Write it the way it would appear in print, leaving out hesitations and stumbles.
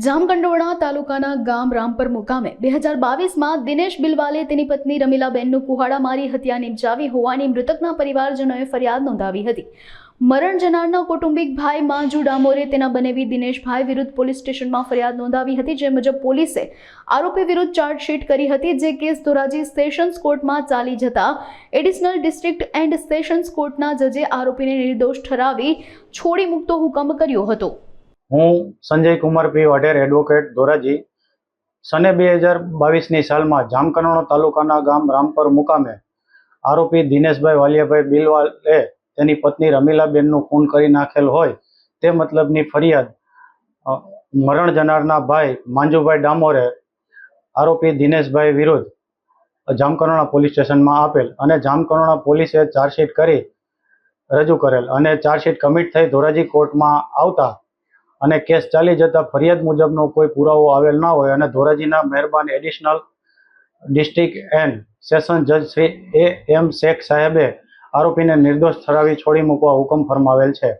જામકંડોરણા તાલુકાના ગામ રામપર મુકામે 2022માં દિનેશ બિલવાલે તેની પત્ની રમીલાબેનનું કુહાડા મારી હત્યા નિપજાવી હોવાની મૃતકના પરિવારજનોએ ફરિયાદ નોંધાવી હતી। મરણ જનારના કૌટુંબિક ભાઈ માંજુ ડામોરે તેના બનેવી દિનેશભાઈ વિરુદ્ધ પોલીસ સ્ટેશનમાં ફરિયાદ નોંધાવી હતી, જે મુજબ પોલીસે આરોપી વિરુદ્ધ ચાર્જશીટ કરી હતી, જે કેસ ધોરાજી સેશન્સ કોર્ટમાં ચાલી જતા એડિશનલ ડિસ્ટ્રિક્ટ એન્ડ સેશન્સ કોર્ટના જજે આરોપીને નિર્દોષ ઠરાવી છોડી મૂકતો હુકમ કર્યો હતો। હું સંજય કુમાર પી વાઢેર એડવોકેટ ધોરાજી સને 2022ની સાલમાં જામકંડોરણા તાલુકાના ગામ રામપર મુકામે આરોપી દિનેશભાઈ વાલિયાભાઈ બિલવાલે તેની પત્ની રમીલાબેનનું ખૂન કરી નાખેલ હોય તે મતલબની ફરિયાદ મરણ જનારના ભાઈ માંજુભાઈ ડામોરે આરોપી દિનેશભાઈ વિરુદ્ધ જામકંડોરણા પોલીસ સ્ટેશનમાં આપેલ અને જામકંડોરણા પોલીસે ચાર્જશીટ કરી રજૂ કરેલ અને ચાર્જશીટ કમિટ થઈ ધોરાજી કોર્ટમાં આવતા અને કેસ ચાલી જતા ફરિયાદ મુજબનો કોઈ પુરાવો આવેલ ના હોય અને ધોરાજીના મહેરબાન એડિશનલ ડિસ્ટ્રિક્ટ એન્ડ સેશન જજ શ્રી A.M. શેખ સાહેબે આરોપીને નિર્દોષ ઠરાવી છોડી મૂકવા હુકમ ફરમાવેલ છે।